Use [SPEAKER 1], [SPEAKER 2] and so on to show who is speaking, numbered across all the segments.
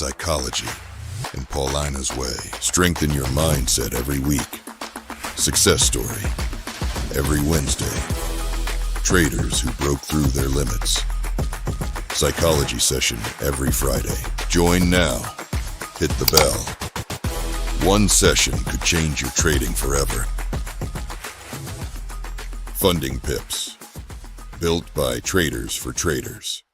[SPEAKER 1] psychology in Paulina's way. Strengthen your mindset every week. Success story every Wednesday. Traders who broke through their limits. Psychology session every Friday. Join now. Hit the bell. One session could change your trading forever. Funding Pips. Built by traders for traders.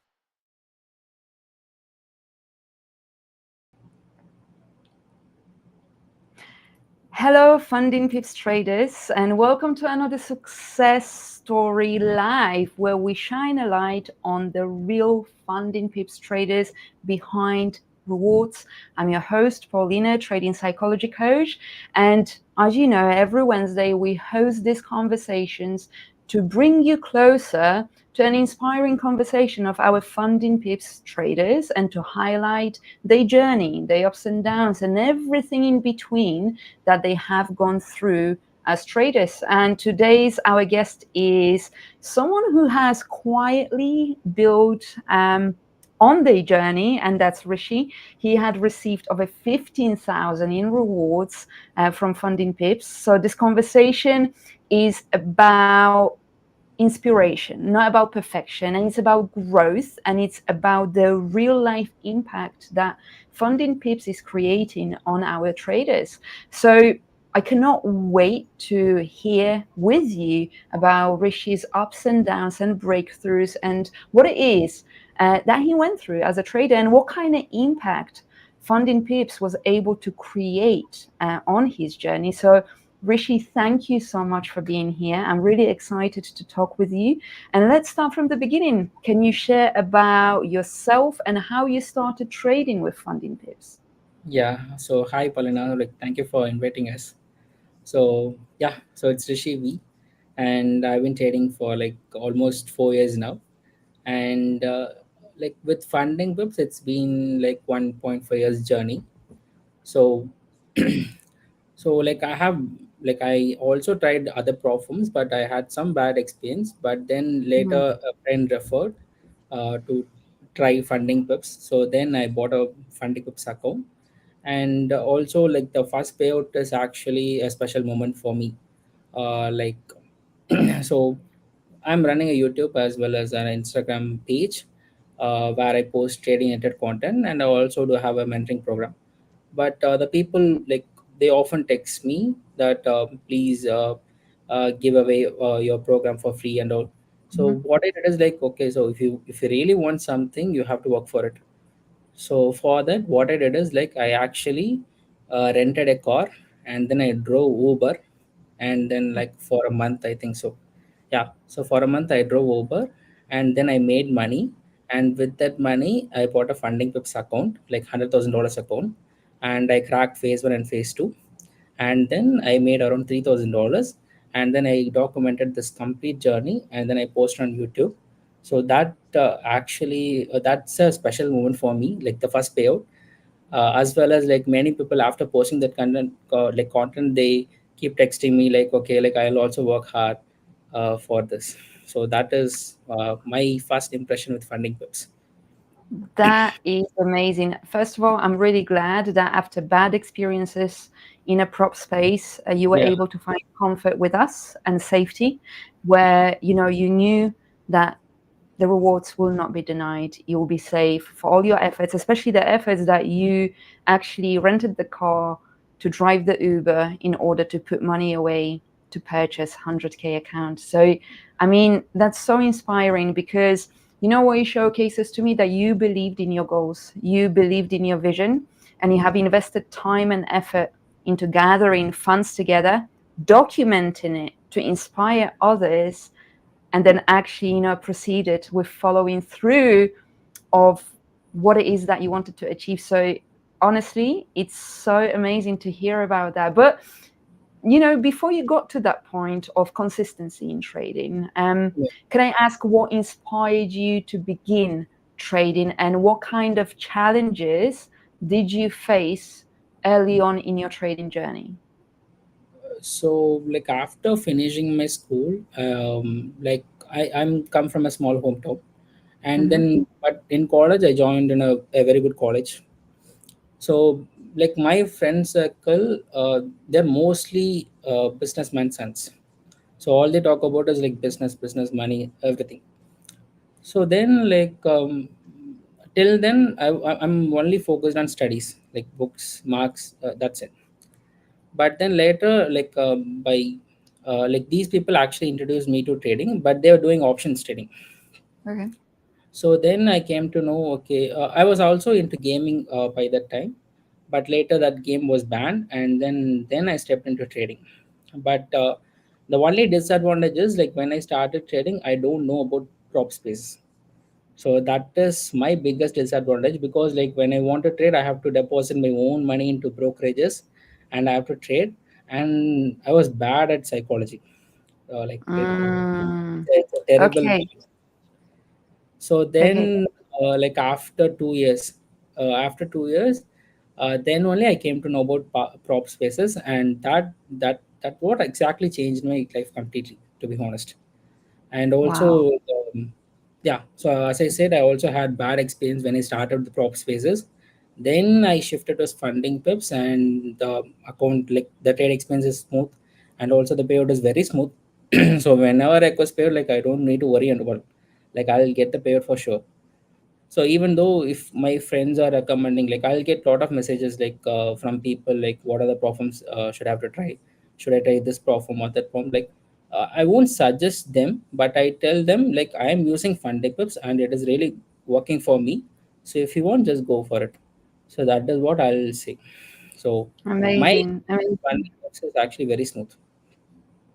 [SPEAKER 2] Hello, Funding Pips traders, and welcome to another Success Story Live, where we shine a light on the real Funding Pips traders behind rewards. I'm your host, Paulina, trading psychology coach, and as you know, every Wednesday we host these conversations to bring you closer to an inspiring conversation of our Funding Pips traders and to highlight their journey, their ups and downs, and everything in between that they have gone through as traders. And today's our guest is someone who has quietly built on their journey, and that's Rishi. He had received over 15,000 in rewards from Funding Pips. So this conversation is about inspiration, not about perfection, and it's about growth, and it's about the real life impact that Funding Pips is creating on our traders. So I cannot wait to hear with you about Rishi's ups and downs and breakthroughs and what it is that he went through as a trader and what kind of impact Funding Pips was able to create on his journey. So Rishi, thank you so much for being here. I'm really excited to talk with you. And let's start from the beginning. Can you share about yourself and how you started trading with Funding Pips?
[SPEAKER 3] Yeah, so hi Paulina, thank you for inviting us. So it's Rishi V, and I've been trading for almost 4 years now, and with funding books, it's been like 1.5 years journey. So I also tried other platforms, but I had some bad experience. But then
[SPEAKER 2] Mhm.
[SPEAKER 3] later a friend referred to try funding pips. So then I bought a funding pips account, and also like the first payout is actually a special moment for me. Uh, like so I'm running a YouTube as well as an Instagram page where I post trading related content, and I also do have a mentoring program. But the people they often text me that please give away your program for free and all. So
[SPEAKER 2] Mhm.
[SPEAKER 3] what I did is like, okay, so if you really want something, you have to work for it. So for that, what I did is like I actually rented a car, and then I drove Uber, and then like for a month, I think so. Yeah, so for a month I drove Uber, and then I made money, and with that money I bought a funding pips account, like $100,000 account, and I cracked phase one and phase two, and then I made around $3,000, and then I documented this complete journey, and then I posted on YouTube. So that actually that's a special moment for me, like the first payout, as well as like many people after posting that content, they keep texting me like, okay, like I'll also work hard for this. So that is my first impression with funding pips.
[SPEAKER 2] That is amazing. First of all, I'm really glad that after bad experiences in a prop space, you were
[SPEAKER 3] Yeah.
[SPEAKER 2] able to find comfort with us and safety, where you knew that the rewards will not be denied. You will be safe for all your efforts, especially the efforts that you actually rented the car to drive the Uber in order to put money away to purchase 100K account. So, I mean, that's so inspiring because what it showcases to me that you believed in your goals, you believed in your vision, and you have invested time and effort into gathering funds together, documenting it to inspire others, and then actually proceeded with following through of what it is that you wanted to achieve. So honestly, it's so amazing to hear about that. But before you got to that point of consistency in trading, can I ask what inspired you to begin trading, and what kind of challenges did you face early on in your trading journey?
[SPEAKER 3] So like after finishing my school, I'm come from a small hometown, and
[SPEAKER 2] Mm-hmm.
[SPEAKER 3] then but in college I joined in a very good college. So like my friend circle, they're mostly businessman sons. So all they talk about is like business, money, everything. So then till then I'm only focused on studies, like books, marks, that's it. But then later, by like these people actually introduced me to trading, but they were doing options trading.
[SPEAKER 2] Okay.
[SPEAKER 3] So then I came to know, okay, I was also into gaming by that time, but later that game was banned, and then I stepped into trading. But the only disadvantage is like when I started trading, I don't know about prop space. So that is my biggest disadvantage, because like when I want to trade, I have to deposit my own money into brokerages, and I have to trade. And I was bad at psychology.
[SPEAKER 2] Mm,
[SPEAKER 3] It's a terrible.
[SPEAKER 2] okay.
[SPEAKER 3] So
[SPEAKER 2] Okay.
[SPEAKER 3] then, like after 2 years, then only I came to know about prop spaces, and that what exactly changed my life completely, to be honest. And
[SPEAKER 2] Wow.
[SPEAKER 3] also, yeah. So as I said, I also had bad experience when I started the prop spaces. Then I shifted to funding pips, and the account, like the trade expense is smooth, and also the payout is very smooth. So whenever I request payout, like I don't need to worry about, like I'll get the payout for sure. So even though if my friends are recommending, like I'll get lot of messages like from people like what are the platforms should I have to try, should I try this platform or that platform, like I won't suggest them, but I tell them like I am using funding pips and it is really working for me. So if you want, just go for it. So that is what I'll say. So my
[SPEAKER 2] Amazing. Amazing.
[SPEAKER 3] funding pips is actually very smooth.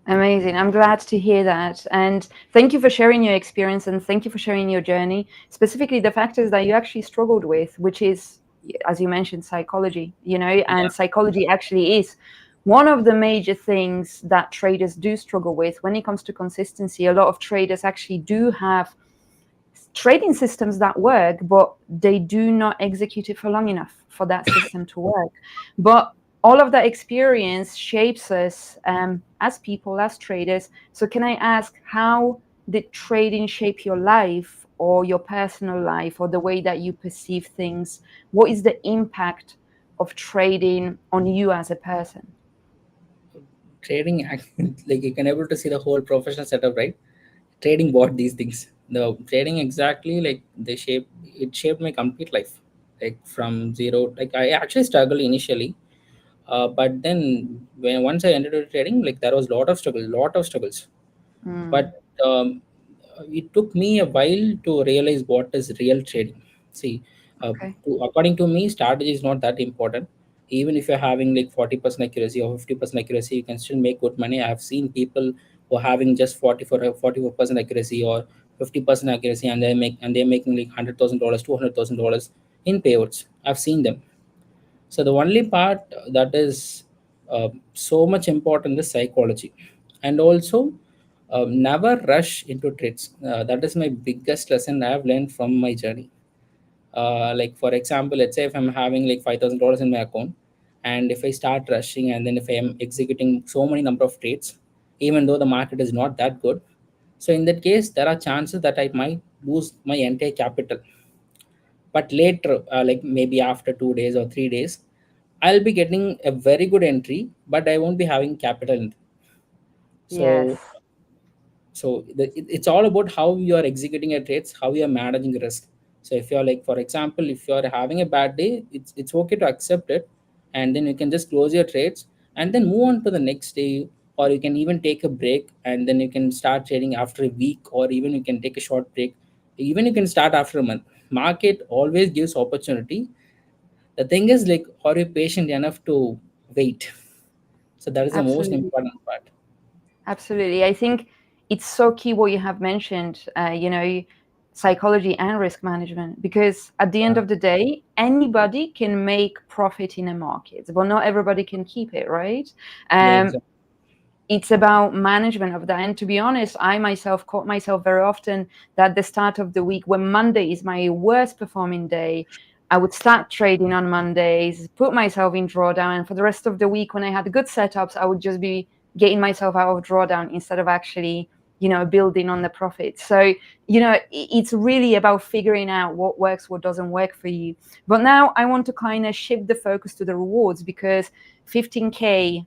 [SPEAKER 2] Amazing. I'm glad to hear that. And thank you for sharing your experience and thank you for sharing your journey, specifically the factors that you actually struggled with, which is, as you mentioned, psychology,
[SPEAKER 3] Yeah.
[SPEAKER 2] and psychology actually is one of the major things that traders do struggle with when it comes to consistency. A lot of traders actually do have trading systems that work, but they do not execute it for long enough for that system to work. But all of that experience shapes us as people, as traders. So, can I ask, how did trading shape your life or your personal life or the way that you perceive things? What is the impact of trading on you as a person?
[SPEAKER 3] Trading like you can able to see the whole professional setup, right? Trading bought these things, the trading exactly, like they shape it shaped my complete life, like from zero. Like I actually struggled initially, but then when once I entered into trading, like there was lot of struggles.
[SPEAKER 2] Mm,
[SPEAKER 3] But it took me a while to realize what is real trading. See,
[SPEAKER 2] okay.
[SPEAKER 3] according to me, strategy is not that important. Even if you're having like 40% accuracy or 50% accuracy, you can still make good money. I have seen people who are having just 44% accuracy or 50% accuracy, and they're making like $100,000, $200,000 in payouts. I've seen them. So the only part that is so much important is psychology, and also never rush into trades. That is my biggest lesson I have learned from my journey. Like for example, let's say if I'm having like $5,000 in my account, and if I start rushing, and then if I am executing so many number of trades, even though the market is not that good, so in that case, there are chances that I might lose my entire capital. But later, like maybe after 2 days or 3 days, I'll be getting a very good entry, but I won't be having capital so
[SPEAKER 2] Yes,
[SPEAKER 3] it's all about how you are executing your trades, how you are managing risk. So if you're like, for example, if you're having a bad day, it's okay to accept it, and then you can just close your trades and then move on to the next day. Or you can even take a break, and then you can start trading after a week, or even you can take a short break. Even you can start after a month. Market always gives opportunity. The thing is, like, are you patient enough to wait? So that is the most
[SPEAKER 2] absolutely.
[SPEAKER 3] important part.
[SPEAKER 2] Absolutely. I think it's so key what you have mentioned, psychology and risk management, because at the end
[SPEAKER 3] Yeah,
[SPEAKER 2] of the day, anybody can make profit in a market, but not everybody can keep it, right?
[SPEAKER 3] yeah,
[SPEAKER 2] Um,
[SPEAKER 3] exactly.
[SPEAKER 2] it's about management of that. And to be honest, I myself caught myself very often that the start of the week, when Monday is my worst performing day, I would start trading on Mondays, put myself in drawdown, and for the rest of the week, when I had good setups, I would just be getting myself out of drawdown instead of actually, building on the profit. So it's really about figuring out what works, what doesn't work for you. But now I want to kind of shift the focus to the rewards, because 15K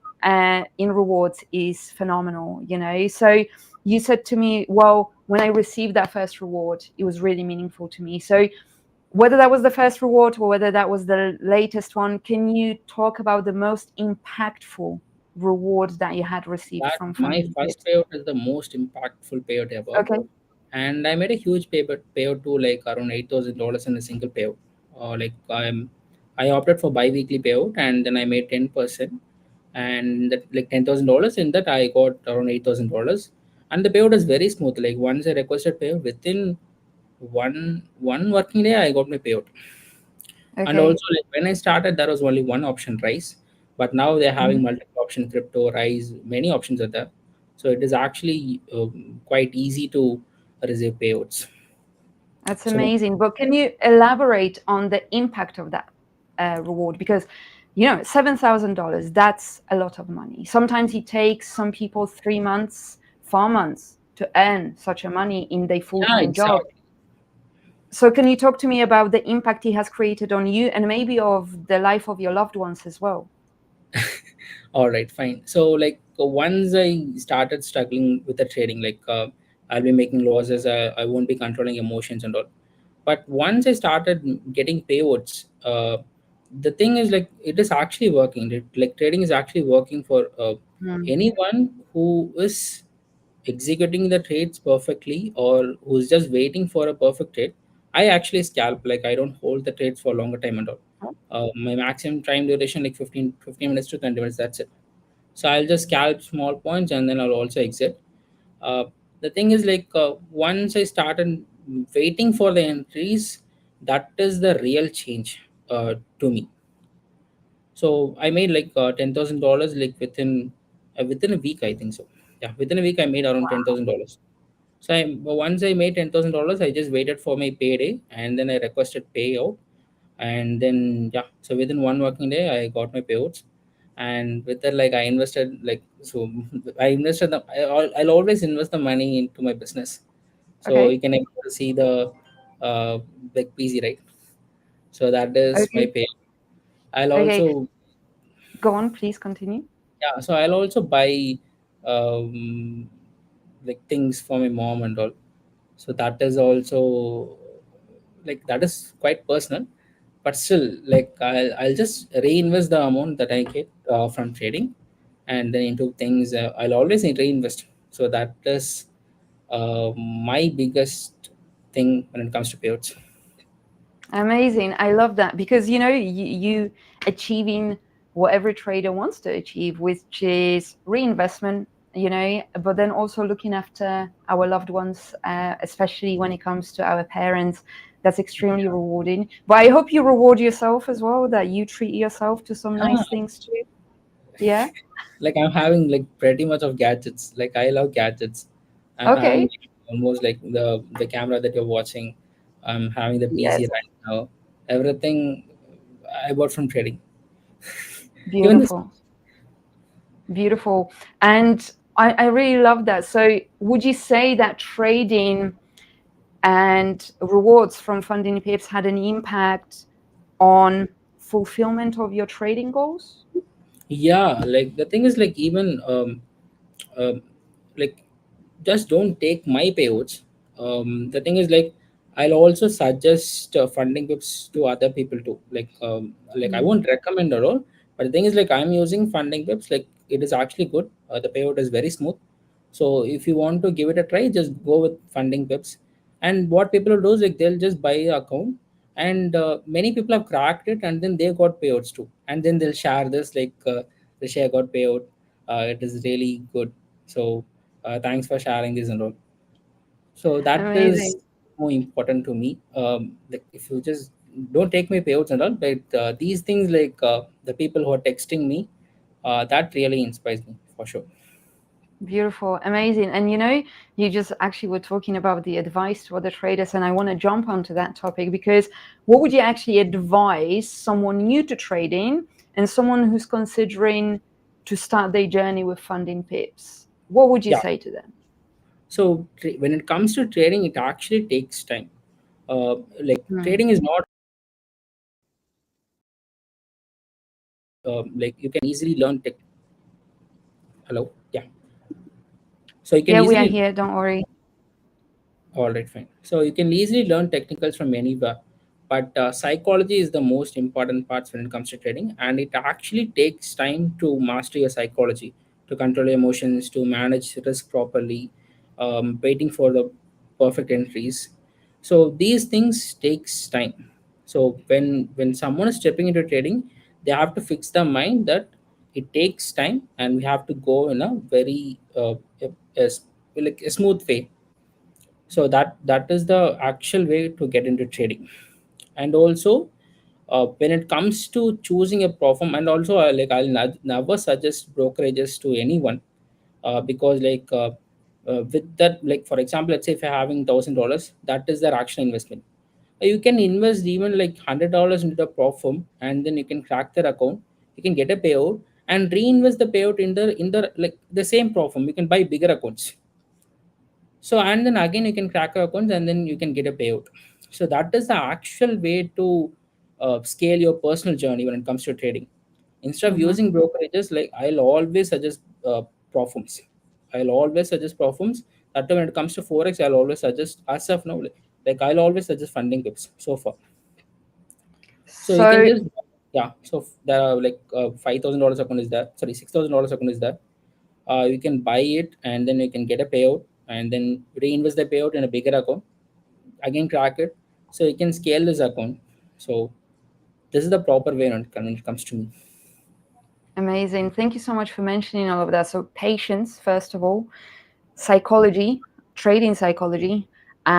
[SPEAKER 2] in rewards is phenomenal. So you said to me, well, when I received that first reward, it was really meaningful to me. So whether that was the first reward or whether that was the latest one, can you talk about the most impactful reward that you had received
[SPEAKER 3] That
[SPEAKER 2] from
[SPEAKER 3] my
[SPEAKER 2] Funding
[SPEAKER 3] first
[SPEAKER 2] Tips?
[SPEAKER 3] payout is the most impactful payout ever,
[SPEAKER 2] Okay.
[SPEAKER 3] and I made a huge payout to like around $8,000 in a single payout. I opted for bi-weekly payout, and then I made 10%, and that like $10,000. In that, I got around $8,000, and the payout is very smooth. Like once I requested payout, within one working day, I got my payout. And
[SPEAKER 2] Okay.
[SPEAKER 3] also, like when I started, there was only one option, Rise, but now they're having
[SPEAKER 2] Mhm.
[SPEAKER 3] multiple option, crypto, Rise, many options are there. So it is actually quite easy to receive payouts.
[SPEAKER 2] That's
[SPEAKER 3] So
[SPEAKER 2] amazing. But can you elaborate on the impact of that reward? Because, $7,000, that's a lot of money. Sometimes it takes some people 3 months, 4 months to earn such a money in their
[SPEAKER 3] yeah,
[SPEAKER 2] full-time job.
[SPEAKER 3] exactly.
[SPEAKER 2] So can you talk to me about the impact it has created on you and maybe of the life of your loved ones as well?
[SPEAKER 3] All right, fine. So like once I started struggling with the trading, like I'll be making losses. I won't be controlling emotions and all. But once I started getting payouts, the thing is like it is actually working. Like trading is actually working for
[SPEAKER 2] Mm.
[SPEAKER 3] anyone who is executing the trades perfectly or who's just waiting for a perfect trade. I actually scalp. Like I don't hold the trades for a longer time and all. My maximum time duration like 15 minutes to 20 minutes. That's it. So I'll just scalp small points and then I'll also exit. uh, the thing is like once I started waiting for the entries, that is the real change to me. So I made like $10,000 like within a week, I think so. Yeah, within a week I made around $10,000. So once I made $10,000, I just waited for my payday and then I requested payout, and then yeah, so within one working day I got my payouts. And with that, like I invested like so I invested I'll always invest the money into my business. So you
[SPEAKER 2] Okay.
[SPEAKER 3] can able to see the uh, like PZ, right? So that is my
[SPEAKER 2] Okay.
[SPEAKER 3] pay. I'll
[SPEAKER 2] Okay.
[SPEAKER 3] also
[SPEAKER 2] Go on, please continue.
[SPEAKER 3] yeah, so I'll also buy um, like things for my mom and all. So that is also like that is quite personal, but still like I'll just reinvest the amount that I get from trading, and then into things I'll always reinvest. So that is my biggest thing when it comes to payouts.
[SPEAKER 2] Amazing. I love that because you achieving what every trader wants to achieve, which is reinvestment, but then also looking after our loved ones, especially when it comes to our parents. That's extremely rewarding. But I hope you reward yourself as well, that you treat yourself to some
[SPEAKER 3] Yeah,
[SPEAKER 2] nice things too. Yeah.
[SPEAKER 3] like I'm having like pretty much of gadgets. Like I love gadgets. I'm having
[SPEAKER 2] Okay.
[SPEAKER 3] like, almost like the camera that you're watching. I'm having the PC
[SPEAKER 2] Yes.
[SPEAKER 3] right now. Everything I bought from trading. Even this.
[SPEAKER 2] Beautiful. Beautiful. And I really love that. So would you say that trading and rewards from funding pips had an impact on fulfillment of your trading goals?
[SPEAKER 3] Yeah, like the thing is like even like just don't take my payouts. The thing is like I'll also suggest funding pips to other people too. Like I
[SPEAKER 2] Mm.
[SPEAKER 3] won't recommend at all, but the thing is like I'm using funding pips. Like it is actually good. The payout is very smooth. So if you want to give it a try, just go with funding pips. And what people do is like they'll just buy an account, and many people have cracked it, and then they got payouts too, and then they'll share this like the share got payout. It is really good. So thanks for sharing this and all. So that is
[SPEAKER 2] Amazing.
[SPEAKER 3] more important to me. Like if you just don't take my payouts and all, but these things like the people who are texting me, that really inspires me for sure.
[SPEAKER 2] Beautiful, amazing. And you just actually were talking about the advice to other traders, and I want to jump onto that topic because what would you actually advise someone new to trading and someone who's considering to start their journey with funding pips? What would you
[SPEAKER 3] Yeah.
[SPEAKER 2] say to them?
[SPEAKER 3] So when it comes to trading, it actually takes time. Like
[SPEAKER 2] Mm.
[SPEAKER 3] trading is not like you can easily learn tech. Hello, yeah. So you can
[SPEAKER 2] Yeah, we are
[SPEAKER 3] easily.
[SPEAKER 2] here. Don't worry.
[SPEAKER 3] All right, fine. So you can easily learn technicals from anywhere, but psychology is the most important parts when it comes to trading, and it actually takes time to master your psychology, to control your emotions, to manage risk properly, waiting for the perfect entries. So these things takes time. So when someone is stepping into trading, they have to fix the mind that it takes time, and we have to go in a very a, a, like a smooth way. So that is the actual way to get into trading. And also when it comes to choosing a platform, and also like never suggest brokerages to anyone, because with that, like for example, let's say if you're having $1,000, that is their actual investment. You can invest even like $100 into the platform, and then you can crack their account, you can get a payout, and reinvest the payout in the like the same platform. You can buy bigger accounts. So and then again you can crack your accounts, and then you can get a payout. So that is the actual way to scale your personal journey when it comes to trading. Instead of
[SPEAKER 2] Hmm.
[SPEAKER 3] using brokerages, like I'll always suggest profums. I'll always suggest profums. That when it comes to forex, I'll always suggest as of now, like I'll always suggest funding pips so far. So you can
[SPEAKER 2] So
[SPEAKER 3] just, yeah. So there are like $5,000 account is there. Sorry, $6,000 account is there. You can buy it, and then you can get a payout, and then reinvest the payout in a bigger account, again crack it, so you can scale this account. So this is the proper way when it comes to me.
[SPEAKER 2] amazing. Thank you so much for mentioning all of that. So patience, first of all, psychology, trading psychology,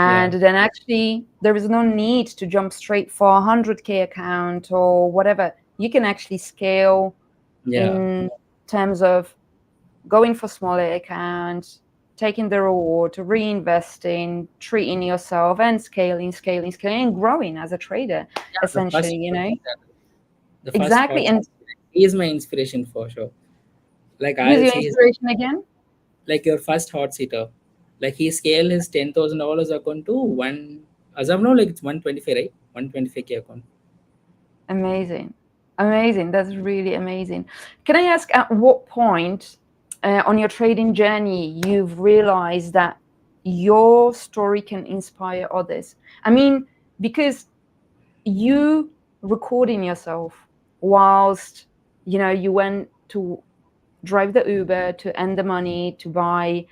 [SPEAKER 3] Yeah,
[SPEAKER 2] and then actually there is no need to jump straight for a 100K account or whatever. You can actually scale
[SPEAKER 3] yeah,
[SPEAKER 2] in terms of going for smaller accounts, taking the reward, reinvesting, treating yourself, and scaling, and growing as a trader,
[SPEAKER 3] yeah. The
[SPEAKER 2] essentially,
[SPEAKER 3] first,
[SPEAKER 2] you know?
[SPEAKER 3] the first
[SPEAKER 2] Exactly.
[SPEAKER 3] hot
[SPEAKER 2] And
[SPEAKER 3] he is my inspiration for sure. Like
[SPEAKER 2] who's
[SPEAKER 3] I'll
[SPEAKER 2] your
[SPEAKER 3] say his,
[SPEAKER 2] inspiration again?
[SPEAKER 3] like your first hot seater. Like he scaled his $10,000 account to one, as of now, like it's 125, right? 125K account.
[SPEAKER 2] Amazing. Amazing. That's really amazing. Can I ask at what point on your trading journey you've realized that your story can inspire others? I mean, because you recording yourself whilst you went to drive the Uber to earn the money to buy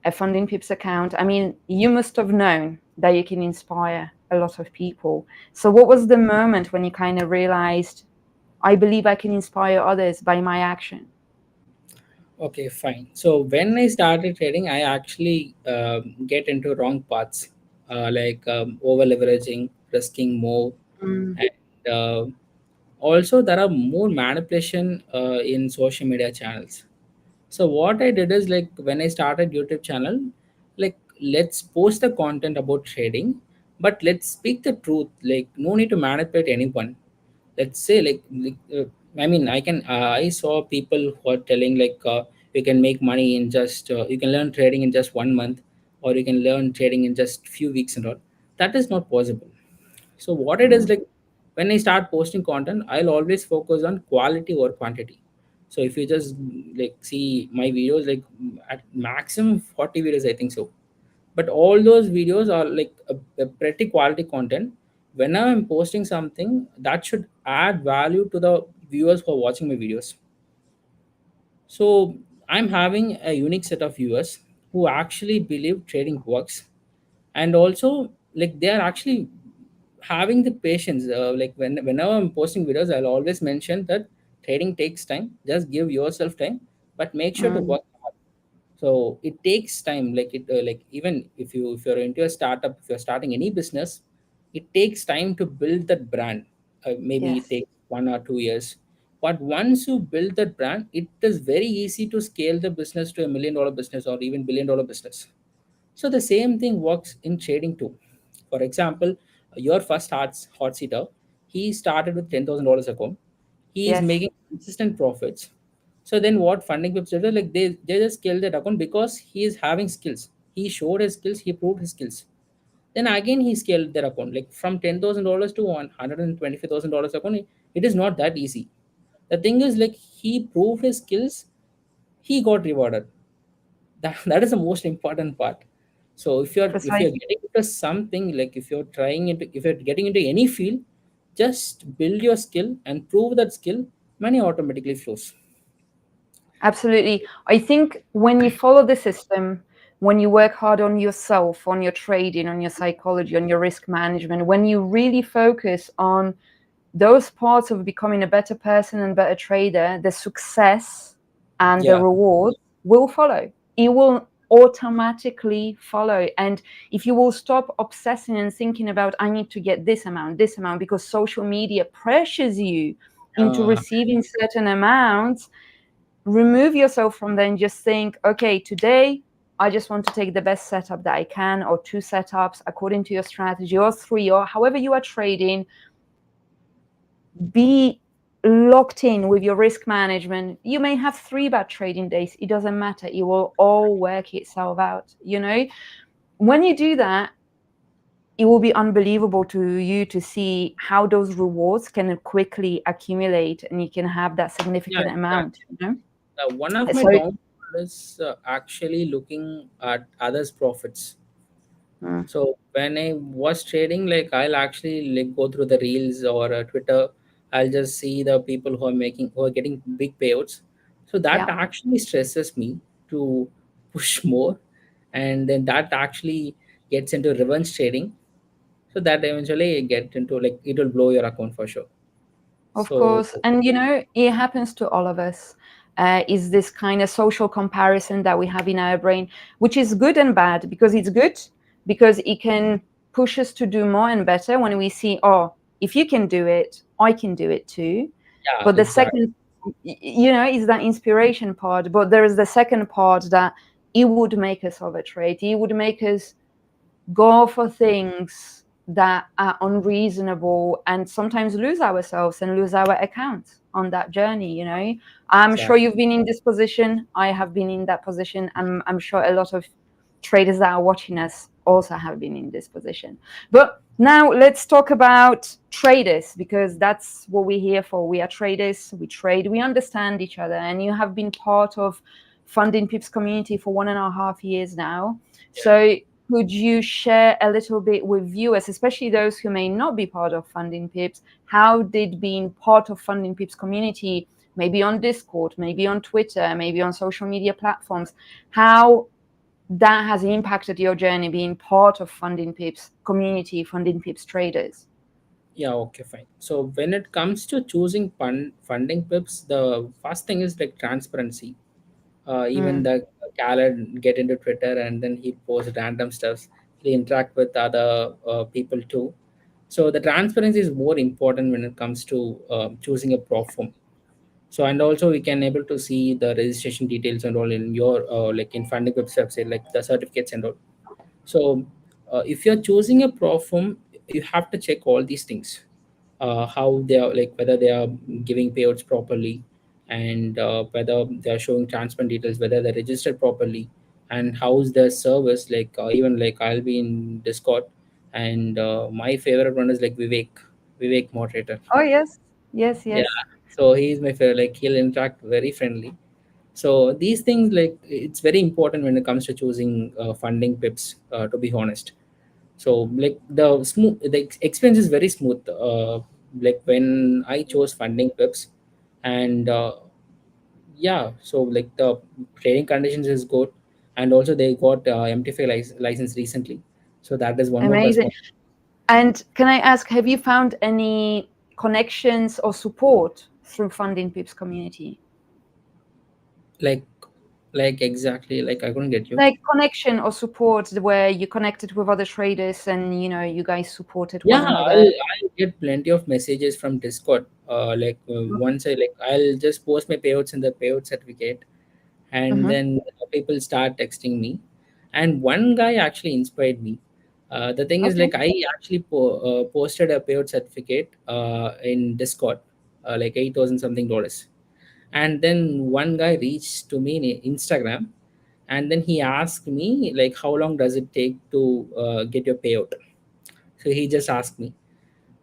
[SPEAKER 2] a Funding Pips account. I mean, you must have known that you can inspire a lot of people. So, what was the moment when you kind of realized, I believe I can inspire others by my action?
[SPEAKER 3] Okay, fine. So when I started trading, I actually get into wrong paths, over leveraging, risking more,
[SPEAKER 2] Mm,
[SPEAKER 3] and also there are more manipulation in social media channels. So what I did is, like when I started YouTube channel, like let's post the content about trading, but let's speak the truth. Like no need to manipulate anyone. Let's say I mean I saw people who are telling you can make money in just you can learn trading in just 1 month, or you can learn trading in just few weeks and all. That is not possible. So what it is,
[SPEAKER 2] mm,
[SPEAKER 3] like when I start posting content, I'll always focus on quality over quantity. So if you just like see my videos, like at maximum 40 videos, I think so, but all those videos are like a pretty quality content. Whenever I'm posting something, that should add value to the viewers who are watching my videos. So I'm having a unique set of viewers who actually believe trading works, and also like they are actually having the patience. Whenever I'm posting videos, I'll always mention that trading takes time. Just give yourself time, but make sure to
[SPEAKER 2] mm,
[SPEAKER 3] work hard. So it takes time. Like even if you're into a startup, if you're starting any business, it takes time to build that brand. Maybe it
[SPEAKER 2] yes.
[SPEAKER 3] takes 1 or 2 years, but once you build that brand, it is very easy to scale the business to $1 million business or even $1 billion business. So the same thing works in trading too. For example, your first hot seater, he started with $10,000 account. He is
[SPEAKER 2] Yes.
[SPEAKER 3] making consistent profits. So then what funding people do, like they just scale that account because he is having skills. he showed his skills, he proved his skills. Then again he scaled their account like from $10,000 to $125,000 account. It is not that easy. The thing is like he proved his skills, he got rewarded. That is the most important part. So if you're
[SPEAKER 2] Precisely.
[SPEAKER 3] getting into something, like if you're getting into any field, just build your skill and prove that skill, money automatically flows.
[SPEAKER 2] Absolutely. I think when you follow the system, when you work hard on yourself, on your trading, on your psychology, on your risk management, when you really focus on those parts of becoming a better person and better trader, the success and the
[SPEAKER 3] Yeah,
[SPEAKER 2] reward will follow. It will automatically follow. And if you will stop obsessing and thinking about, I need to get this amount, because social media pressures you into
[SPEAKER 3] uh,
[SPEAKER 2] receiving certain amounts, remove yourself from there and just think, okay, today I just want to take the best setup that I can, or two setups according to your strategy, or three, or however you are trading. Be locked in with your risk management. You may have three bad trading days, it doesn't matter, it will all work itself out. When you do that, it will be unbelievable to you to see how those rewards can quickly accumulate, and you can have that
[SPEAKER 3] yeah,
[SPEAKER 2] significant amount,
[SPEAKER 3] exactly. One of my
[SPEAKER 2] so
[SPEAKER 3] downfall is actually looking at others' profits.
[SPEAKER 2] mm,
[SPEAKER 3] So when I was trading, like I'll actually like go through the reels or Twitter. I'll just see the people who are getting big payouts. So that
[SPEAKER 2] yeah.
[SPEAKER 3] actually stresses me to push more, and then that actually gets into revenge trading. So that eventually get into like it will blow your account for sure.
[SPEAKER 2] Of
[SPEAKER 3] So
[SPEAKER 2] course. And, it happens to all of us. Is this kind of social comparison that we have in our brain, which is good and bad, because it's good because it can push us to do more and better when we see, oh, if you can do it, I can do it too.
[SPEAKER 3] yeah,
[SPEAKER 2] But the
[SPEAKER 3] exactly.
[SPEAKER 2] second, is that inspiration part. But there is the second part that it would make us overtrade. It would make us go for things that are unreasonable, and sometimes lose ourselves and lose our account on that journey. I'm sure
[SPEAKER 3] Exactly.
[SPEAKER 2] you've been in this position, I have been in that position, and I'm sure a lot of traders that are watching us also have been in this position. But now let's talk about traders, because that's what we're here for. We are traders, we trade, we understand each other, and you have been part of Funding Pips community for 1.5 years now.
[SPEAKER 3] Yeah.
[SPEAKER 2] So could you share a little bit with viewers, especially those who may not be part of Funding Pips, how did being part of Funding Pips community, maybe on Discord, maybe on Twitter, maybe on social media platforms, how that has impacted your journey being part of Funding Pips community, Funding Pips traders?
[SPEAKER 3] Yeah, okay, fine. So when it comes to choosing funding pips, the first thing is like transparency. Even
[SPEAKER 2] Mm,
[SPEAKER 3] the Khaled get into Twitter and then he post random stuffs. He interact with other people too. So the transparency is more important when it comes to choosing a platform. So and also we can able to see the registration details and all in your like in funding website, like the certificates and all. So if you're choosing a platform, you have to check all these things, how they are, like whether they are giving payouts properly, and whether they are showing transparent details, whether they're registered properly, and how's their service. Like even like I'll be in Discord, and my favorite one is like Vivek moderator.
[SPEAKER 2] oh yes, yes,
[SPEAKER 3] Yeah,
[SPEAKER 2] yes.
[SPEAKER 3] so he's my favorite. Like he'll interact very friendly. So these things, like it's very important when it comes to choosing funding pips. To be honest, so like the experience is very smooth. Like when I chose funding pips, and yeah, so like the trading conditions is good, and also they got MTFI license recently, so that is one more plus
[SPEAKER 2] Amazing.
[SPEAKER 3] point.
[SPEAKER 2] And can I ask, have you found any connections or support through Funding Pips community?
[SPEAKER 3] Like exactly, like I couldn't get you.
[SPEAKER 2] Like connection or support where you connected with other traders and you guys supported one
[SPEAKER 3] Yeah,
[SPEAKER 2] another?
[SPEAKER 3] I'll get plenty of messages from Discord. Once I like, I'll just post my payouts in the payout certificate, and
[SPEAKER 2] Mm-hmm.
[SPEAKER 3] then people start texting me. And one guy actually inspired me. The thing is,
[SPEAKER 2] Okay.
[SPEAKER 3] like, I actually posted a payout certificate in Discord, like 8,000 something dollars. And then one guy reached to me in Instagram, and then he asked me like how long does it take to get your payout. So he just asked me,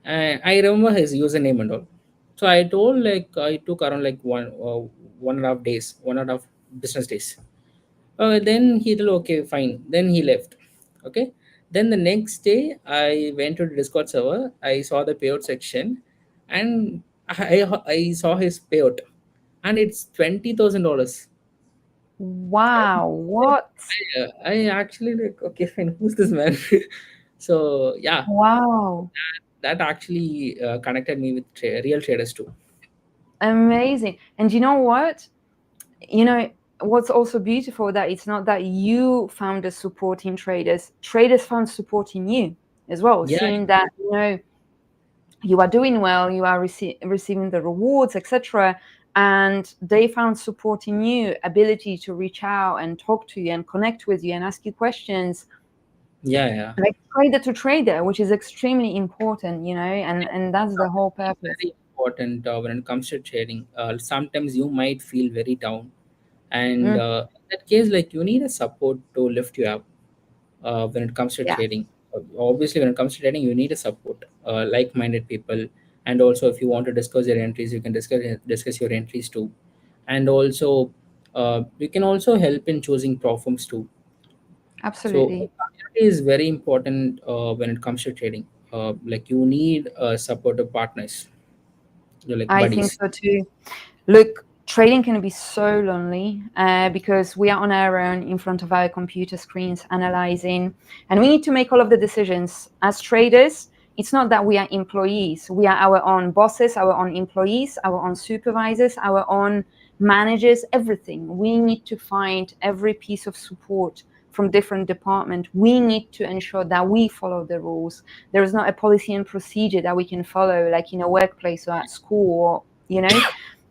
[SPEAKER 3] and I remember his username and all. So I told like I took around like 1.5 days, 1.5 business days. Then he told okay fine, then he left. Okay, then the next day I went to the Discord server, I saw the payout section, and I saw his payout, and it's $20,000.
[SPEAKER 2] Wow, what?
[SPEAKER 3] I actually like okay fine, who's this man? So yeah,
[SPEAKER 2] Wow,
[SPEAKER 3] that actually connected me with real traders too.
[SPEAKER 2] amazing. And you know what? You know, what's also beautiful that it's not that you found the support in traders, traders found support in you as well,
[SPEAKER 3] Yeah,
[SPEAKER 2] seeing that, you know, you are doing well, you are receiving the rewards, etc. And they found support in you, ability to reach out and talk to you and connect with you and ask you questions,
[SPEAKER 3] yeah, yeah.
[SPEAKER 2] like trader to trader, which is extremely important, you know, and that's the whole
[SPEAKER 3] It's
[SPEAKER 2] purpose.
[SPEAKER 3] very important when it comes to trading. Sometimes you might feel very down, and
[SPEAKER 2] Mm,
[SPEAKER 3] in that case, like you need a support to lift you up. When it comes to
[SPEAKER 2] yeah,
[SPEAKER 3] trading, obviously, when it comes to trading, you need a support, like-minded people, and also if you want to discuss your entries, you can discuss your entries too, and also you can also help in choosing platforms too. So
[SPEAKER 2] absolutely.
[SPEAKER 3] community is very important when it comes to trading. Like you need supportive partners, like
[SPEAKER 2] I think
[SPEAKER 3] buddies.
[SPEAKER 2] so too. Look, trading can be so lonely because we are on our own in front of our computer screens analyzing, and we need to make all of the decisions. As traders, it's not that we are employees, we are our own bosses, our own employees, our own supervisors, our own managers, everything. We need to find every piece of support from different departments. We need to ensure that we follow the rules. There is not a policy and procedure that we can follow, like in a workplace or at school, or, you know,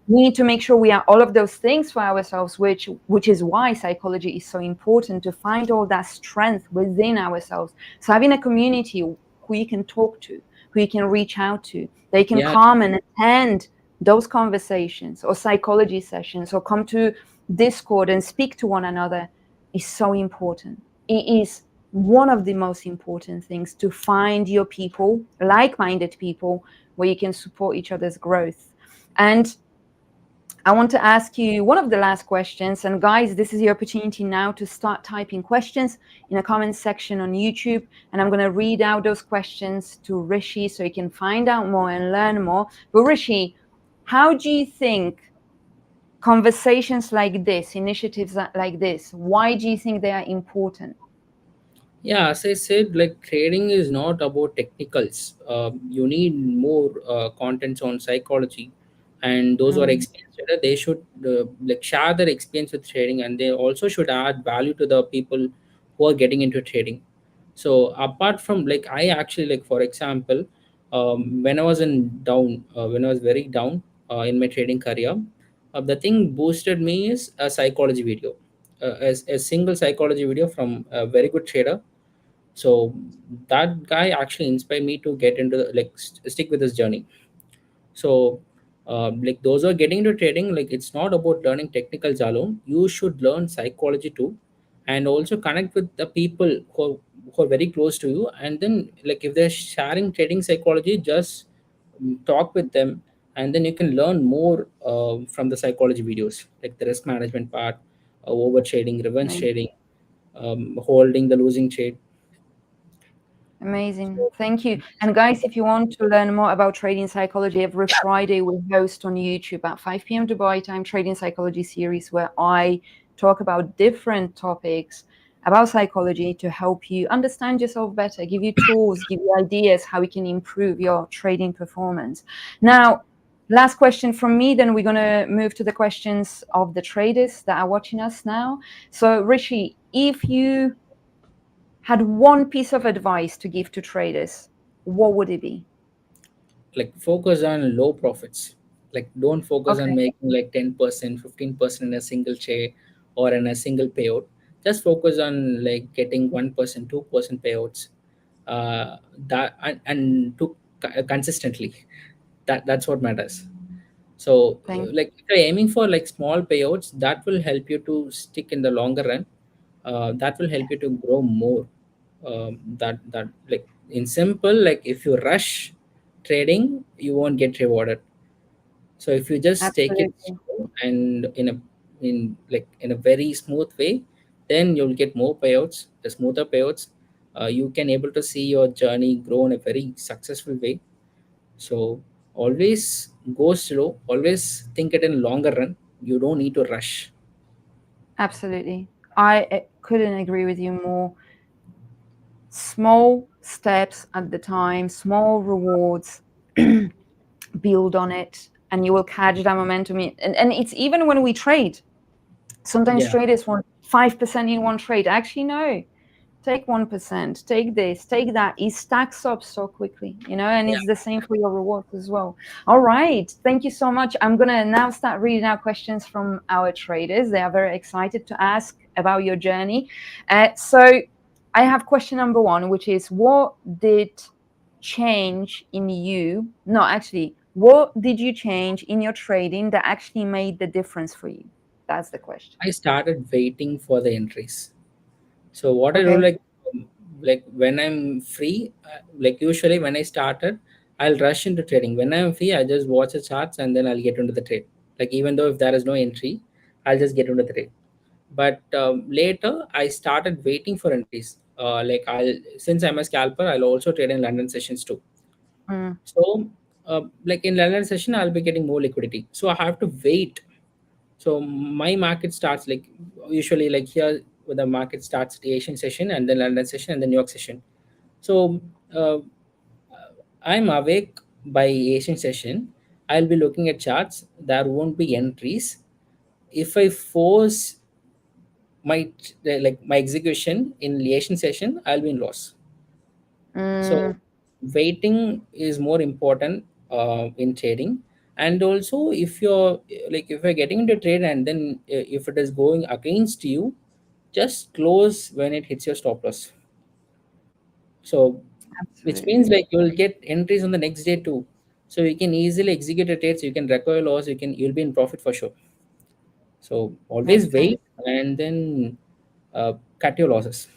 [SPEAKER 2] we need to make sure we are all of those things for ourselves, which is why psychology is so important, to find all that strength within ourselves. So having a community who you can talk to, who you can reach out to, they can
[SPEAKER 3] Yeah,
[SPEAKER 2] come and attend those conversations or psychology sessions or come to Discord and speak to one another is so important. It is one of the most important things, to find your people, like-minded people, where you can support each other's growth. And I want to ask you one of the last questions. And guys, this is your opportunity now to start typing questions in the comment section on YouTube. And I'm going to read out those questions to Rishi so you can find out more and learn more. But Rishi, how do you think conversations like this, initiatives like this, why do you think they are important?
[SPEAKER 3] yeah. As I said, like trading is not about technicals. You need more contents on psychology, and those who are
[SPEAKER 2] Mm,
[SPEAKER 3] experienced trader, they should like share their experience with trading, and they also should add value to the people who are getting into trading. So apart from like I actually like for example, when I was when I was very down in my trading career, the thing boosted me is a psychology video, as a single psychology video from a very good trader. So that guy actually inspired me to get into stick with this journey. So like those who are getting into trading, like it's not about learning technicals alone, you should learn psychology too, and also connect with the people who are very close to you, and then like if they're sharing trading psychology, just talk with them, and then you can learn more from the psychology videos, like the risk management part, over trading, revenge
[SPEAKER 2] okay.
[SPEAKER 3] trading, holding the losing trade.
[SPEAKER 2] Amazing. Thank you. And guys, if you want to learn more about trading psychology, every Friday we host on YouTube at 5 p.m. Dubai time trading psychology series where I talk about different topics about psychology to help you understand yourself better, give you tools, give you ideas how you can improve your trading performance. Now, last question from me, then we're going to move to the questions of the traders that are watching us now. So, Rishi, if you had one piece of advice to give to traders, what would it be?
[SPEAKER 3] Like focus on low profits. Like don't focus on
[SPEAKER 2] Okay,
[SPEAKER 3] making like 10%, 15% in a single trade or in a single payout. Just focus on like getting 1%, 2% payouts, that and consistently. That's what matters. So
[SPEAKER 2] thank
[SPEAKER 3] like if you're aiming for like small payouts, that will help you to stick in the longer run. that will help you to grow more. That like in simple, like if you rush trading, you won't get rewarded. So if you just take it
[SPEAKER 2] Absolutely.
[SPEAKER 3] slow and in a very smooth way, then you'll get more payouts, the smoother payouts. You can able to see your journey grow in a very successful way. So always go slow, always think it in longer run. You don't need to rush.
[SPEAKER 2] Absolutely. I couldn't agree with you more. Small steps at the time, small rewards, build on it, and you will catch that momentum. And it's even when we trade. Sometimes
[SPEAKER 3] Yeah,
[SPEAKER 2] traders want 5% in one trade. Actually, no. Take 1%, take this, take that. It stacks up so quickly, and
[SPEAKER 3] yeah.
[SPEAKER 2] it's the same for your rewards as well. All right. Thank you so much. I'm going to now start reading out questions from our traders. They are very excited to ask about your journey. So I have question number one, which is what did change in you? No, actually, what did you change in your trading that actually made the difference for you? That's the question.
[SPEAKER 3] I started waiting for the entries. So what I do,
[SPEAKER 2] Okay.
[SPEAKER 3] like when I'm free, like usually when I started, I'll rush into trading. When I'm free, I just watch the charts and then I'll get into the trade. Like even though if there is no entry, I'll just get into the trade. But later, I started waiting for entries. Like I'll since I'm a scalper, I'll also trade in London sessions too.
[SPEAKER 2] Mm,
[SPEAKER 3] So like in London session, I'll be getting more liquidity. So I have to wait. So my market starts like usually like here where the market starts the Asian session and then London session and then New York session. So uh, I'm awake by Asian session. I'll be looking at charts. There won't be entries. If I force my execution in the Asian session, I'll be in loss. So
[SPEAKER 2] mm,
[SPEAKER 3] waiting is more important in trading. And also if you're if you're getting into trade and then if it is going against you, just close when it hits your stop loss. So which means
[SPEAKER 2] absolutely.
[SPEAKER 3] like you'll get entries on the next day too. So you can easily execute a trade, so you can recover loss, you'll be in profit for sure. So always
[SPEAKER 2] Makes sense.
[SPEAKER 3] wait and then cut your losses.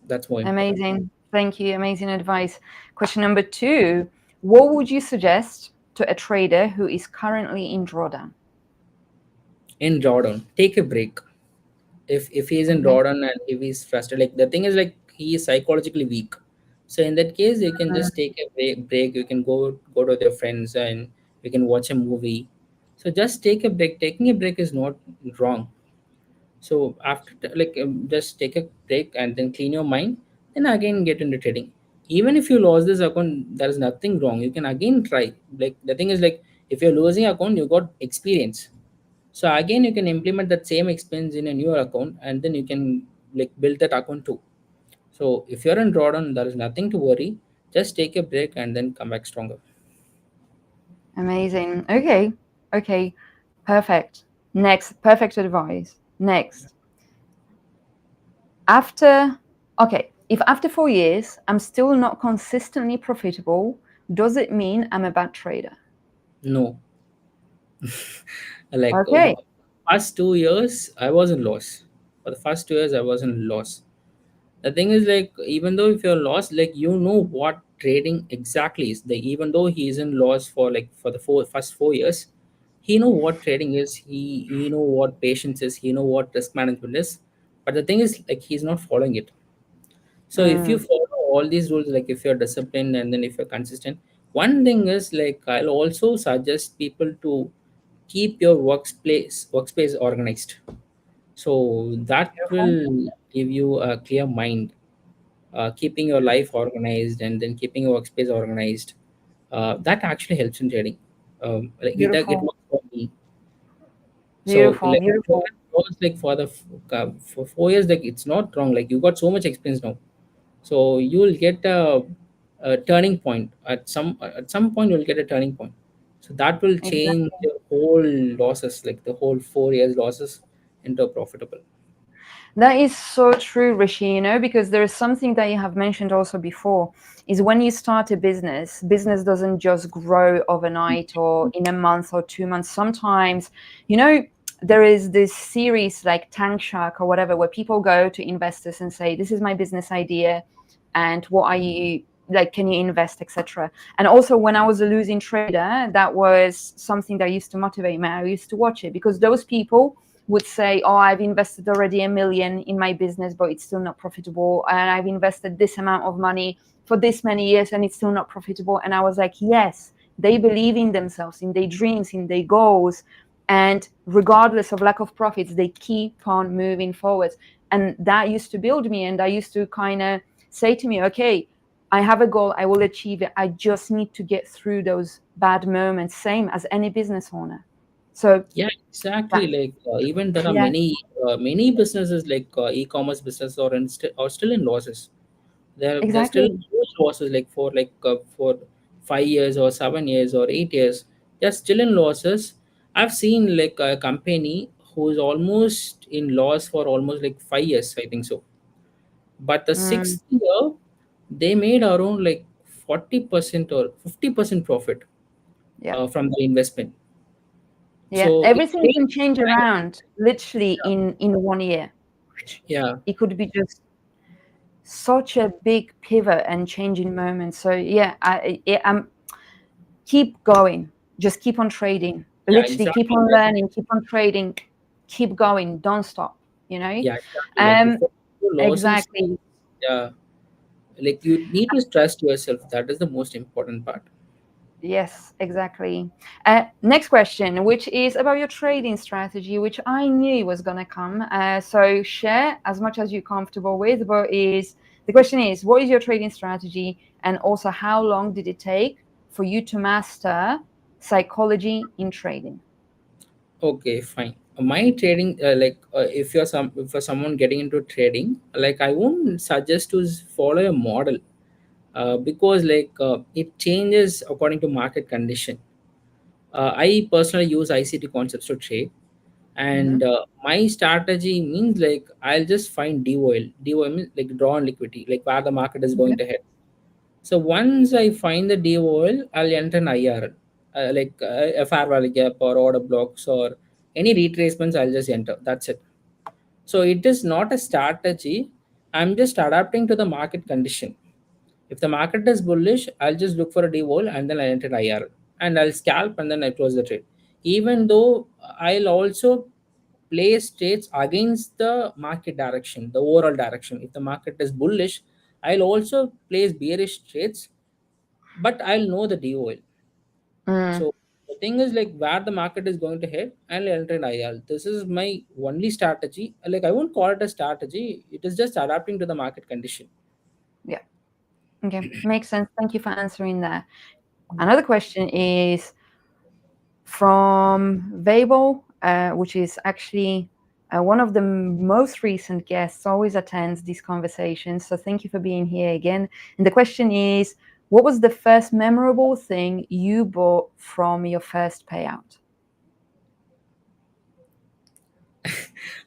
[SPEAKER 3] That's more important.
[SPEAKER 2] Amazing. Thank you. Amazing advice. Question number two. What would you suggest to a trader who is currently in drawdown?
[SPEAKER 3] In drawdown, take a break. If he is in
[SPEAKER 2] Okay.
[SPEAKER 3] drawdown and if he's frustrated, like the thing is like he is psychologically weak. So in that case, you can
[SPEAKER 2] Mm,
[SPEAKER 3] just take a break. You can go to your friends and you can watch a movie. So just take a break. Taking a break is not wrong. So after just take a break and then clean your mind, then again get into trading. Even if you lost this account, there is nothing wrong, you can again try. Like the thing is like if you're losing account, you got experience. So again, you can implement that same expense in a newer account, and then you can like build that account too. So if you're in drawdown, there is nothing to worry. Just take a break and then come back stronger.
[SPEAKER 2] amazing. Okay. Okay. Perfect. Next. Perfect advice. Next. After, okay, if after 4 years I'm still not consistently profitable, does it mean I'm a bad trader?
[SPEAKER 3] No, like
[SPEAKER 2] Okay.
[SPEAKER 3] first 2 years I was in loss. For the first 2 years I was in loss. The thing is like even though if you're lost, like you know what trading exactly is. Like even though he is in loss for like for the first 4 years, he know what trading is. He know what patience is. He know what risk management is. But the thing is like he's not following it. So if you
[SPEAKER 2] Mm,
[SPEAKER 3] follow all these rules, like if you're disciplined and then if you're consistent, one thing is like I'll also suggest people to keep your workspace organized. So that
[SPEAKER 2] beautiful.
[SPEAKER 3] will give you a clear mind. Keeping your life organized and then keeping your workspace organized, that actually helps in trading. Like it
[SPEAKER 2] Beautiful.
[SPEAKER 3] works for me. So
[SPEAKER 2] Beautiful.
[SPEAKER 3] like
[SPEAKER 2] Beautiful.
[SPEAKER 3] like for 4 years, like it's not wrong. Like you got so much experience now, so you will get a turning point at some point. You'll get a turning point, so that will change
[SPEAKER 2] Exactly.
[SPEAKER 3] your whole losses, like the whole 4 years losses, into a profitable.
[SPEAKER 2] That is so true, Rishi, because there is something that you have mentioned also before is when you start a business doesn't just grow overnight or in a month or 2 months. Sometimes, you know, there is this series like Tank Shark or whatever, where people go to investors and say, "This is my business idea, and what are you like? Can you invest, etc." And also, when I was a losing trader, that was something that used to motivate me. I used to watch it because those people would say, "Oh, I've invested already 1 million in my business, but it's still not profitable, and I've invested this amount of money for this many years, and it's still not profitable." And I was like, "Yes." They believe in themselves, in their dreams, in their goals, and regardless of lack of profits, they keep on moving forward. And that used to build me, and I used to kind of say to me, okay, I have a goal, I will achieve it, I just need to get through those bad moments, same as any business owner. So
[SPEAKER 3] Yeah, exactly.
[SPEAKER 2] that,
[SPEAKER 3] Like even there are
[SPEAKER 2] yeah,
[SPEAKER 3] many businesses like e-commerce business are still in losses. They're still
[SPEAKER 2] exactly.
[SPEAKER 3] huge losses. Like for 5 years or 7 years or 8 years, they're still in losses. I've seen like a company who's almost in loss for almost like 5 years, I think so. But the
[SPEAKER 2] Mm,
[SPEAKER 3] sixth year, they made around like 40% or 50% profit
[SPEAKER 2] yeah,
[SPEAKER 3] from the investment.
[SPEAKER 2] yeah,
[SPEAKER 3] So it
[SPEAKER 2] everything can
[SPEAKER 3] takes
[SPEAKER 2] change
[SPEAKER 3] time.
[SPEAKER 2] around literally in 1 year.
[SPEAKER 3] Yeah,
[SPEAKER 2] It could be just such a big pivot and changing moment. So yeah, I'm keep going, just keep on trading,
[SPEAKER 3] yeah,
[SPEAKER 2] literally keep
[SPEAKER 3] exactly.
[SPEAKER 2] on
[SPEAKER 3] Like,
[SPEAKER 2] learning, keep on trading, keep going, don't stop, you know.
[SPEAKER 3] yeah, exactly. Like
[SPEAKER 2] um
[SPEAKER 3] before you losing stage,
[SPEAKER 2] exactly.
[SPEAKER 3] yeah, like you need to trust yourself. That is the most important part.
[SPEAKER 2] Yes, exactly. Next question, which is about your trading strategy, which I knew was going to come. So share as much as you're comfortable with, but is the question is, what is your trading strategy? And also, how long did it take for you to master psychology in trading?
[SPEAKER 3] Okay, fine. My trading, if you're someone getting into trading, like I won't suggest to follow a model, because it changes according to market condition. I personally use ICT concepts to trade, and
[SPEAKER 2] Hmm.
[SPEAKER 3] my strategy means like I'll just find DOL. DOL means like draw on liquidity, like where the market is going
[SPEAKER 2] Okay.
[SPEAKER 3] to head. So once I find the DOL, I'll enter an IRL, a fair value gap or order blocks or any retracements. I'll just enter. That's it. So it is not a strategy. I'm just adapting to the market condition. If the market is bullish, I'll just look for a DOL and then I'll enter IRL and I'll scalp and then I close the trade. Even though I'll also place trades against the market direction, the overall direction. If the market is bullish, I'll also place bearish trades, but I'll know the DOL.
[SPEAKER 2] Mm,
[SPEAKER 3] So the thing is like where the market is going to head, I'll enter an IRL. This is my only strategy. Like I won't call it a strategy. It is just adapting to the market condition.
[SPEAKER 2] yeah. Okay. Makes sense. Thank you for answering that. Another question is from Vabel, which is actually one of the most recent guests, always attends these conversations. So thank you for being here again. And the question is, what was the first memorable thing you bought from your first payout?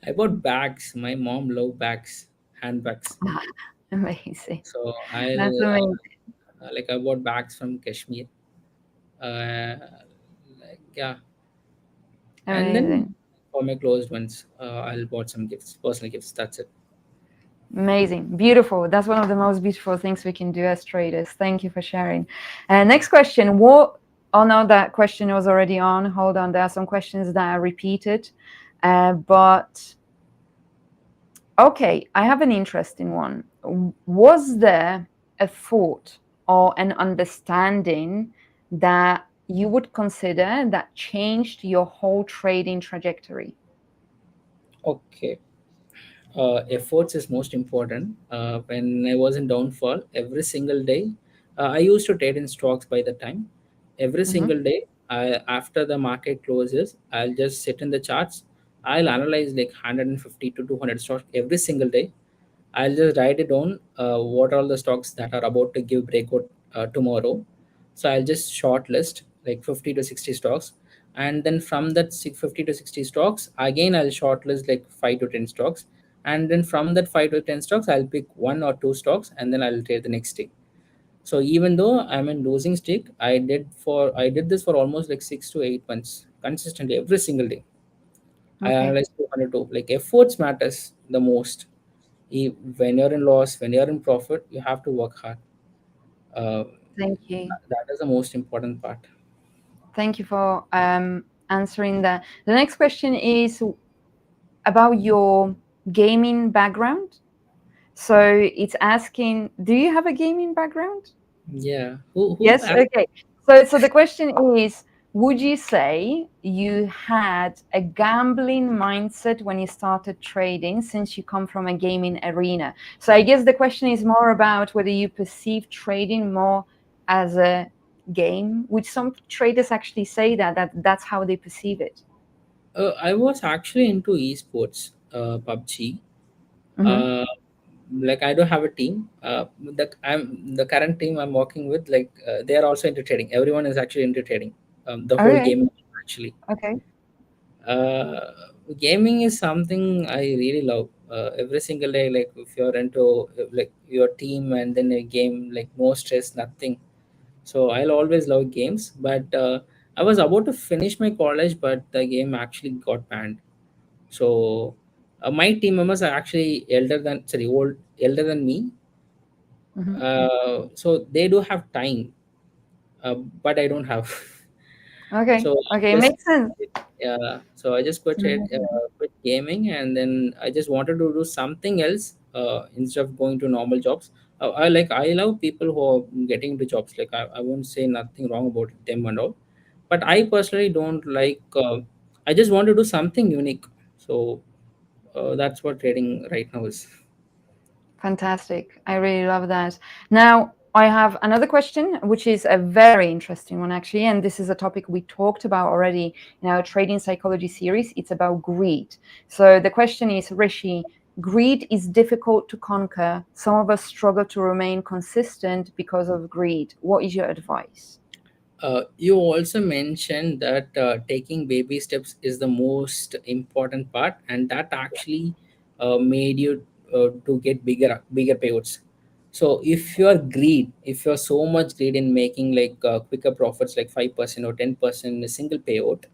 [SPEAKER 3] I bought bags. My mom loved bags, handbags.
[SPEAKER 2] Amazing.
[SPEAKER 3] So
[SPEAKER 2] That's
[SPEAKER 3] I'll
[SPEAKER 2] amazing.
[SPEAKER 3] like I bought bags from Kashmir. Uh, like yeah, and then
[SPEAKER 2] Amazing.
[SPEAKER 3] for my closed ones, I'll bought some gifts, personal gifts. That's it.
[SPEAKER 2] Amazing. Beautiful. That's one of the most beautiful things we can do as traders. Thank you for sharing. Next question. What? Oh, no, that question was already on. Hold on. There are some questions that are repeated. But okay, I have an interesting one. Was there a thought or an understanding that you would consider that changed your whole trading trajectory?
[SPEAKER 3] Okay. Efforts is most important. When I was in downfall, every single day, I used to trade in stocks by the time. Every
[SPEAKER 2] Hmm.
[SPEAKER 3] single day, after the market closes, I'll just sit in the charts. I'll analyze like 150 to 200 stocks every single day. I'll just write it down. What are all the stocks that are about to give breakout tomorrow? So I'll just shortlist like 50 to 60 stocks, and then from that 50 to 60 stocks, again I'll shortlist like 5 to 10 stocks, and then from that 5 to 10 stocks, I'll pick one or two stocks, and then I'll trade the next day. So even though I'm in losing streak, I did this for almost like 6 to 8 months consistently every single day. I
[SPEAKER 2] Okay.
[SPEAKER 3] analyze 200 to like efforts matters the most. When you're in loss, when you're in profit, you have to work hard. Uh,
[SPEAKER 2] Thank you.
[SPEAKER 3] that is the most important part.
[SPEAKER 2] Thank you for answering that. The next question is about your gaming background. So it's asking, do you have a gaming background?
[SPEAKER 3] Yeah. Who
[SPEAKER 2] Yes.
[SPEAKER 3] asked?
[SPEAKER 2] Okay. So the question is, would you say you had a gambling mindset when you started trading since you come from a gaming arena? So I guess the question is more about whether you perceive trading more as a game, which some traders actually say that that's how they perceive it.
[SPEAKER 3] I was actually into esports, PUBG.
[SPEAKER 2] Hmm.
[SPEAKER 3] Uh, like I don't have a team. The current team I'm working with. Like they are also into trading. Everyone is actually into trading. The whole
[SPEAKER 2] Okay.
[SPEAKER 3] game actually.
[SPEAKER 2] Okay.
[SPEAKER 3] Uh, Gaming is something I really love. Every single day, like if you're into like your team and then a game, like no stress, nothing. So I'll always love games. But I was about to finish my college, but the game actually got banned. So my team members are actually older than me.
[SPEAKER 2] Hmm.
[SPEAKER 3] So they do have time, but I don't have.
[SPEAKER 2] Okay.
[SPEAKER 3] So I
[SPEAKER 2] Okay.
[SPEAKER 3] just
[SPEAKER 2] Makes sense.
[SPEAKER 3] yeah, so I just quit gaming, and then I just wanted to do something else instead of going to normal jobs. I love people who are getting into jobs. Like I won't say nothing wrong about them and all, but I personally don't like. I just want to do something unique. So that's what trading right now is.
[SPEAKER 2] Fantastic. I really love that. Now, I have another question, which is a very interesting one, actually. And this is a topic we talked about already in our trading psychology series. It's about greed. So the question is, Rishi, greed is difficult to conquer. Some of us struggle to remain consistent because of greed. What is your advice?
[SPEAKER 3] You also mentioned that taking baby steps is the most important part, and that actually made you to get bigger payouts. So if you're so much greed in making like quicker profits, like 5% or 10% in a single payout,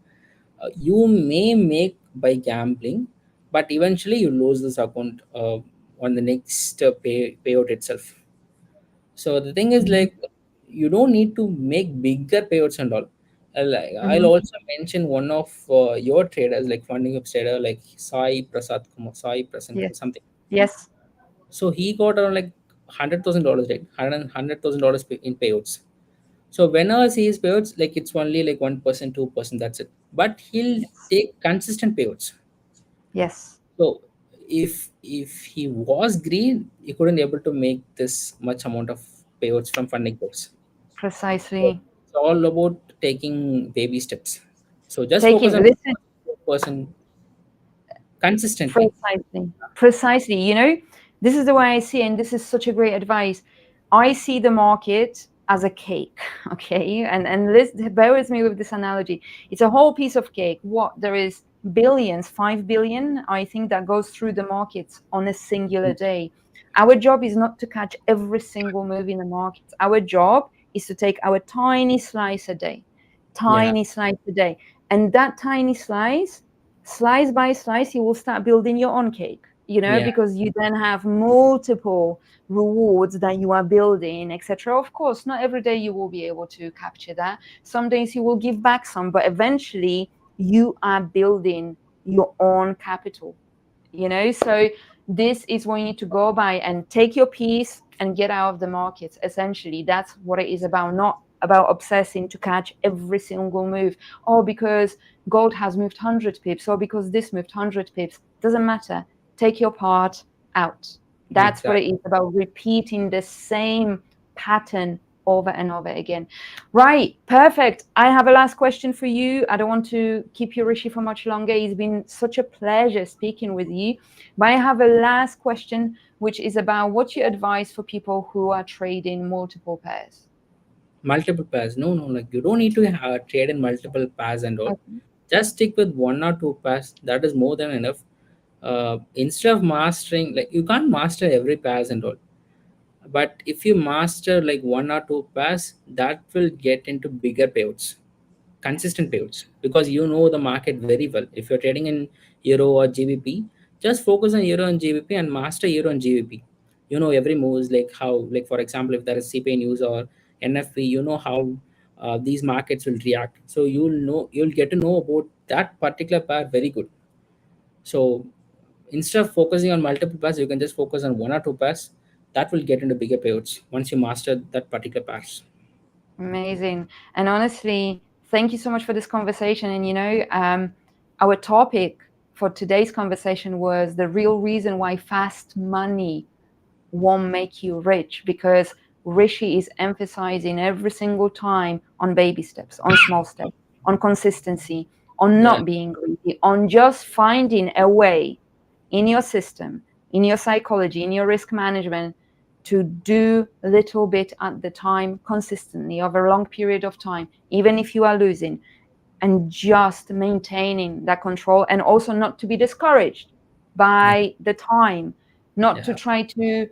[SPEAKER 3] you may make by gambling, but eventually you lose this account on the next payout itself. So the thing is
[SPEAKER 2] Mhm.
[SPEAKER 3] like you don't need to make bigger payouts and all. I'll
[SPEAKER 2] Mhm.
[SPEAKER 3] also mention one of your traders, like funding of trader, like Sai Prasad
[SPEAKER 2] Yes.
[SPEAKER 3] something.
[SPEAKER 2] Yes.
[SPEAKER 3] So he got around like $100,000, right? $100,000 in payouts. So whenever he is payouts, like it's only like 1%, 2%, that's it. But he'll
[SPEAKER 2] Yes.
[SPEAKER 3] take consistent payouts.
[SPEAKER 2] Yes.
[SPEAKER 3] So if he was green, he couldn't able to make this much amount of payouts from funding codes. So
[SPEAKER 2] Precisely.
[SPEAKER 3] it's all about taking baby steps. So just focus
[SPEAKER 2] Taking
[SPEAKER 3] on
[SPEAKER 2] this is
[SPEAKER 3] 1% consistently.
[SPEAKER 2] precisely, precisely. This is the way I see it, and this is such a great advice. I see the market as a cake, okay? And bear with me with this analogy. It's a whole piece of cake. What there is billions, 5 billion, I think, that goes through the markets on a singular day. Our job is not to catch every single move in the markets. Our job is to take our tiny slice a day,
[SPEAKER 3] Yeah,
[SPEAKER 2] tiny slice a day, and that tiny slice by slice, you will start building your own cake,
[SPEAKER 3] yeah,
[SPEAKER 2] because you then have multiple rewards that you are building, etc. Of course, not every day you will be able to capture that. Some days you will give back some, but eventually you are building your own capital. So this is what you need to go by and take your piece and get out of the markets. Essentially, that's what it is about, not about obsessing to catch every single move. Oh, because gold has moved 100 pips, or because this moved 100 pips. Doesn't matter. Take your part out. That's what it
[SPEAKER 3] exactly.
[SPEAKER 2] is about, repeating the same pattern over and over again. Right, perfect. I have a last question for you. I don't want to keep you, Rishi, for much longer. It's been such a pleasure speaking with you. But I have a last question, which is about what's your advice for people who are trading multiple pairs?
[SPEAKER 3] Multiple pairs. No, no, like you don't need to trade in multiple pairs and all.
[SPEAKER 2] Okay.
[SPEAKER 3] Just stick with one or two pairs. That is more than enough. Instead of mastering, like you can't master every pairs and all. But if you master like one or two pairs, that will get into bigger payouts. consistent payouts, because you know the market very well. If you're trading in euro or GBP, just focus on euro and GBP and master euro and GBP. You know every moves, like how, like for example, if there is CPI news or NFP, you know how these markets will react. So you'll get to know about that particular pair very good. So instead of focusing on multiple pairs, you can just focus on one or two pairs. That will get into bigger payouts once you master that particular pairs.
[SPEAKER 2] Amazing. And honestly, thank you so much for this conversation. And our topic for today's conversation was the real reason why fast money won't make you rich, because Rishi is emphasizing every single time on baby steps, on small steps, on consistency, on
[SPEAKER 3] Yeah,
[SPEAKER 2] not being greedy, on just finding a way in your system, in your psychology, in your risk management, to do a little bit at the time, consistently over a long period of time, even if you are losing, and just maintaining that control, and also not to be discouraged
[SPEAKER 3] yeah,
[SPEAKER 2] by the time, not to
[SPEAKER 3] yeah.
[SPEAKER 2] try to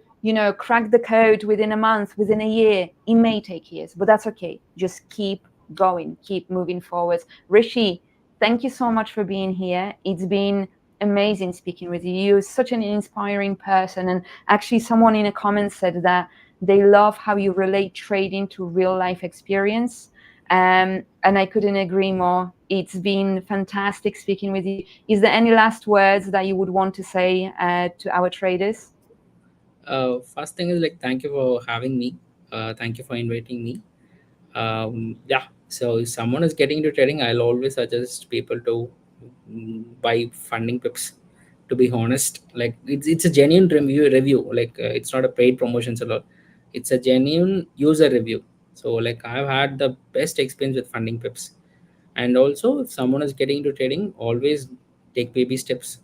[SPEAKER 2] crack the code within a month, within a year. It may take years, but that's okay. Just keep going, keep moving forwards. Rishi, thank you so much for being here. It's been amazing speaking with you. You're such an inspiring person. And actually, someone in a comment said that they love how you relate trading to real life experience. And I couldn't agree more. It's been fantastic speaking with you. Is there any last words that you would want to say to our traders?
[SPEAKER 3] First thing is, like, thank you for having me. Thank you for inviting me. Yeah. So if someone is getting into trading, I'll always suggest people to buy funding pips. To be honest, like, it's a genuine review. Like, it's not a paid promotions at all. It's a genuine user review. So, like, I've had the best experience with funding pips. And also, if someone is getting into trading, always take baby steps.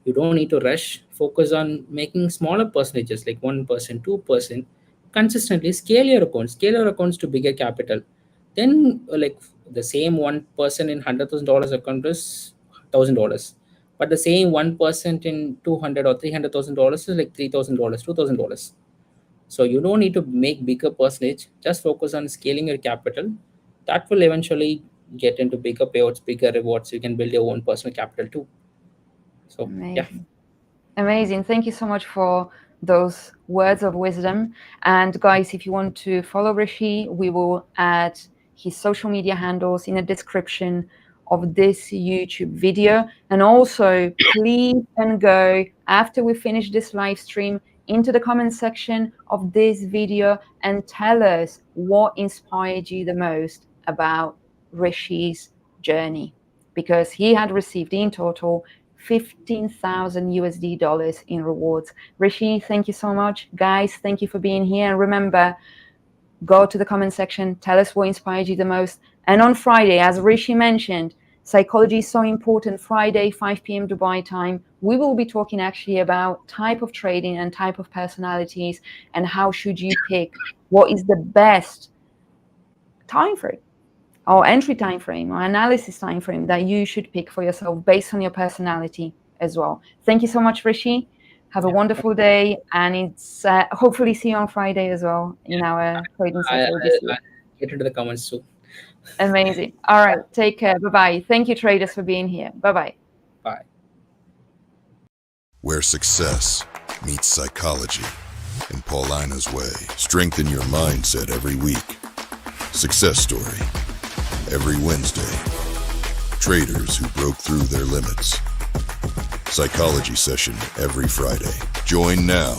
[SPEAKER 3] You don't need to rush. Focus on making smaller percentages, like 1%, 2%. Consistently scale your accounts to bigger capital. Then, like, the same 1% in $100,000 account is $1,000, but the same 1% in 200 or $300,000 is like $3,000, $2,000. So you don't need to make bigger percentage. Just focus on scaling your capital. That will eventually get into bigger payouts, bigger rewards. You can build your own personal capital too. So yeah.
[SPEAKER 2] Amazing. Amazing. Thank you so much for those words of wisdom. And guys, if you want to follow Rishi, we will add his social media handles in the description of this YouTube video. And also, please can go, after we finish this live stream, into the comment section of this video and tell us what inspired you the most about Rishi's journey, because he had received in total 15,000 USD dollars in rewards. Rishi, thank you so much. Guys, thank you for being here. And remember, go to the comment section, tell us what inspired you the most. And on Friday, as Rishi mentioned, psychology is so important. Friday, 5 p.m. Dubai time, we will be talking actually about type of trading and type of personalities, and how should you pick what is the best time frame or entry time frame or analysis time frame that you should pick for yourself based on your personality as well. Thank you so much, Rishi. Have a wonderful day, and it's hopefully see you on Friday as well in our trading psychology
[SPEAKER 3] I
[SPEAKER 2] series.
[SPEAKER 3] get into the comments too.
[SPEAKER 2] Amazing. All right, take care. Bye-bye. Thank you, traders, for being here. Bye-bye.
[SPEAKER 3] Bye.
[SPEAKER 1] Where success meets psychology. In Paulina's way, strengthen your mindset every week. Success story. Every Wednesday. Traders who broke through their limits. Psychology session every Friday. Join now.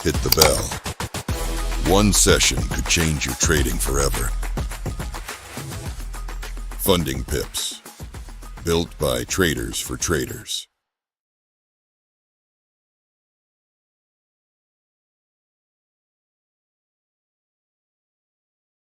[SPEAKER 1] Hit the bell. One session could change your trading forever. Funding Pips. Built by traders for traders.